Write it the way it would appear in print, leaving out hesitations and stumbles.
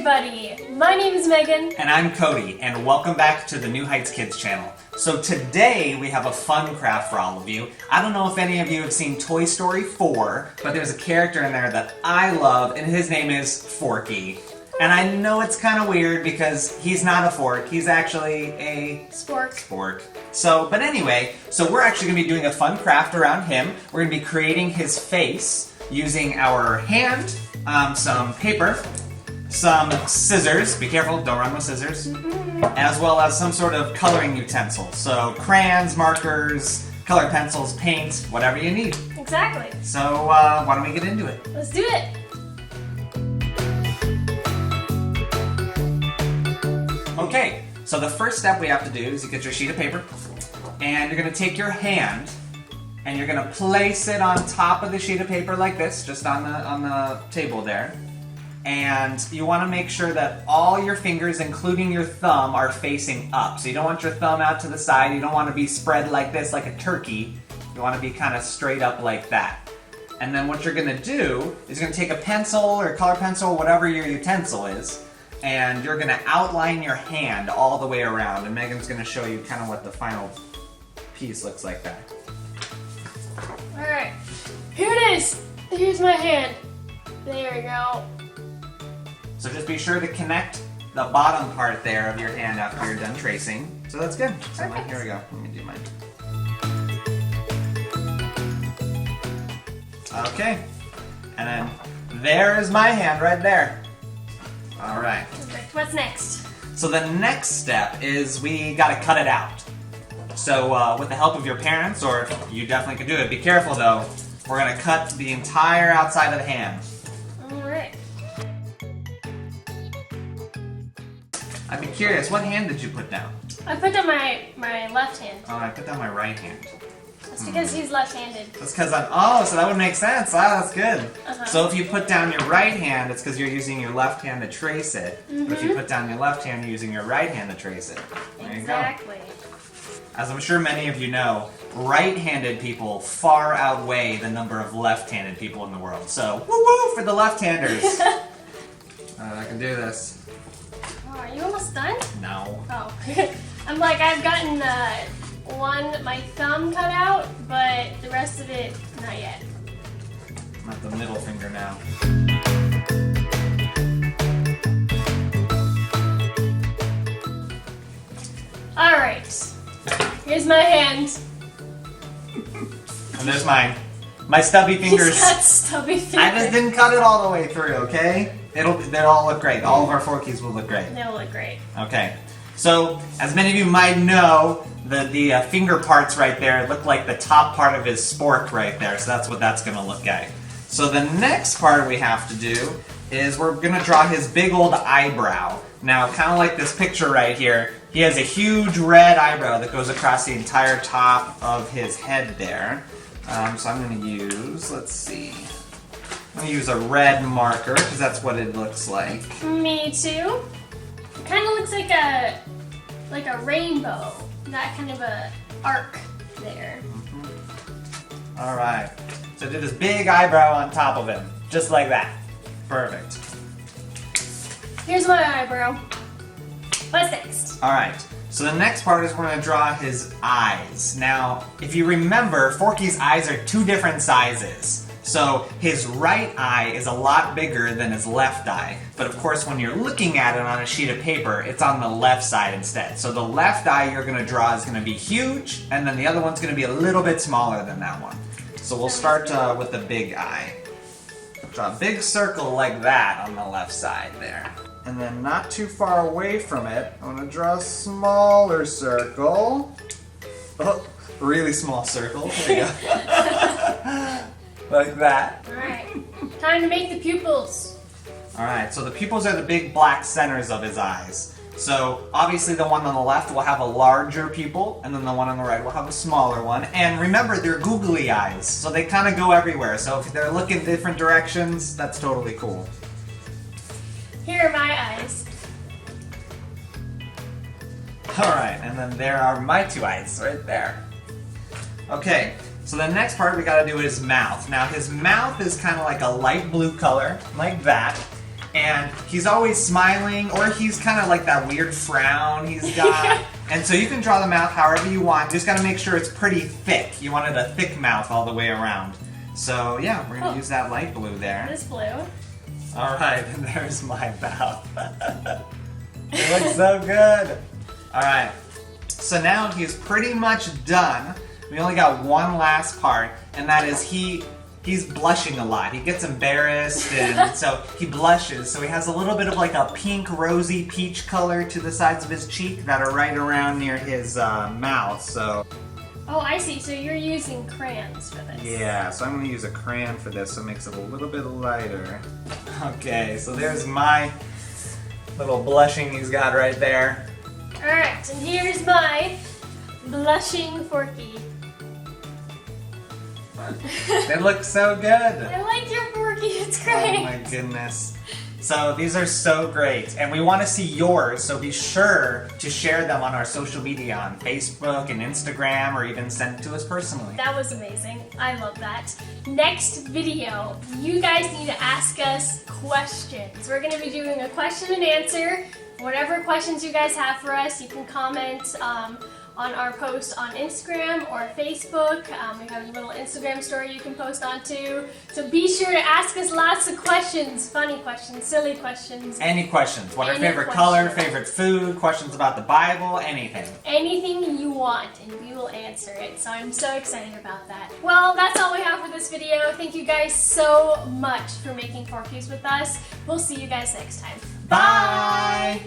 everybody! My name is Megan. And I'm Cody, and welcome back to the New Heights Kids channel. So today we have a fun craft for all of you. I don't know if any of you have seen Toy Story 4, but there's a character in there that I love, and his name is Forky. And I know it's kind of weird because he's not a fork, he's actually a spork. But anyway, so we're actually going to be doing a fun craft around him. We're going to be creating his face using our hand, some paper, some scissors, be careful, don't run with scissors, as well as some sort of coloring utensil. So crayons, markers, colored pencils, paints, whatever you need. Exactly. So why don't we get into it? Let's do it. Okay, so the first step we have to do is you get your sheet of paper, and you're going to take your hand, and you're going to place it on top of the sheet of paper like this, just on the table there. And you want to make sure that all your fingers, including your thumb, are facing up. So you don't want your thumb out to the side, you don't want to be spread like this, like a turkey. You want to be kind of straight up like that. And then what you're going to do is you're going to take a pencil or color pencil, whatever your utensil is, and you're going to outline your hand all the way around. And Megan's going to show you kind of what the final piece looks like there. Alright, here it is. Here's my hand. There we go. So just be sure to connect the bottom part there of your hand after you're done tracing. So that's good. So Perfect. here we go. Let me do mine. Okay. And then there's my hand right there. All right. Perfect. What's next? So the next step is we got to cut it out. So with the help of your parents, or you definitely could do it, be careful though, we're going to cut the entire outside of the hand. Alright. I'd be curious, what hand did you put down? I put down my left hand. Oh, I put down my right hand. That's because he's left-handed. That's because so that would make sense. Ah, that's good. Uh-huh. So if you put down your right hand, it's because you're using your left hand to trace it. But if you put down your left hand, you're using your right hand to trace it. There Exactly. you go. As I'm sure many of you know, right-handed people far outweigh the number of left-handed people in the world. So, woo-woo for the left-handers. I can do this. Oh, are you almost done? No. Oh. I'm like, I've gotten my thumb cut out, but the rest of it, not yet. I'm at the middle finger now. Alright. Here's my hand. And there's mine. My stubby fingers. He's got stubby fingers. I just didn't cut it all the way through, okay? They'll all look great. All of our Forkies will look great. They'll look great. Okay. So, as many of you might know, the finger parts right there look like the top part of his spork right there. So that's what that's going to look like. So the next part we have to do is we're going to draw his big old eyebrow. Now, kind of like this picture right here, he has a huge red eyebrow that goes across the entire top of his head there. So I'm going to use, let's see, I'm going to use a red marker because that's what it looks like. Me too. It kind of looks like a rainbow. That kind of a arc there. All right. So do this big eyebrow on top of him, just like that. Perfect. Here's my eyebrow. What's next? All right. So the next part is we're going to draw his eyes. Now, if you remember, Forky's eyes are two different sizes. So his right eye is a lot bigger than his left eye. But of course, when you're looking at it on a sheet of paper, it's on the left side instead. So the left eye you're going to draw is going to be huge, and then the other one's going to be a little bit smaller than that one. So we'll start with the big eye. Draw a big circle like that on the left side there. And then not too far away from it, I'm going to draw a smaller circle. Oh, really small circle. There you go. Like that. Alright. Time to make the pupils. Alright, so the pupils are the big black centers of his eyes. So obviously the one on the left will have a larger pupil, and then the one on the right will have a smaller one. And remember, they're googly eyes, so they kind of go everywhere. So if they're looking different directions, that's totally cool. Here are my eyes. Alright, and then there are my two eyes right there. Okay, so the next part we gotta do is mouth. Now his mouth is kind of like a light blue color, like that. And he's always smiling, or he's kind of like that weird frown he's got. And so you can draw the mouth however you want. You just got to make sure it's pretty thick. You wanted a thick mouth all the way around. So yeah, we're going to use that light blue there. This blue. All right, and there's my mouth. It looks so good. All right, so now he's pretty much done. We only got one last part, and that is he's blushing a lot. He gets embarrassed, and so he blushes. So he has a little bit of like a pink, rosy, peach color to the sides of his cheek that are right around near his mouth. So. Oh, I see. So you're using crayons for this. Yeah, so I'm going to use a crayon for this, so it makes it a little bit lighter. Okay, so there's my little blushing he's got right there. Alright, and here's my blushing Forky. They look so good. I like your Forky, it's great. Oh my goodness. So these are so great, and we want to see yours, so be sure to share them on our social media on Facebook and Instagram, or even send it to us personally. That was amazing. I love that. Next video, you guys need to ask us questions. We're going to be doing a question and answer. Whatever questions you guys have for us, you can comment on our post on Instagram or Facebook. We have a little Instagram story you can post on too. So be sure to ask us lots of questions, funny questions, silly questions. Any questions. What our Any favorite questions. color, favorite food, questions about the Bible, anything. Anything you want, and we will answer it. So I'm so excited about that. Well, that's all we have for this video. Thank you guys so much for making Forkies with us. We'll see you guys next time. Bye!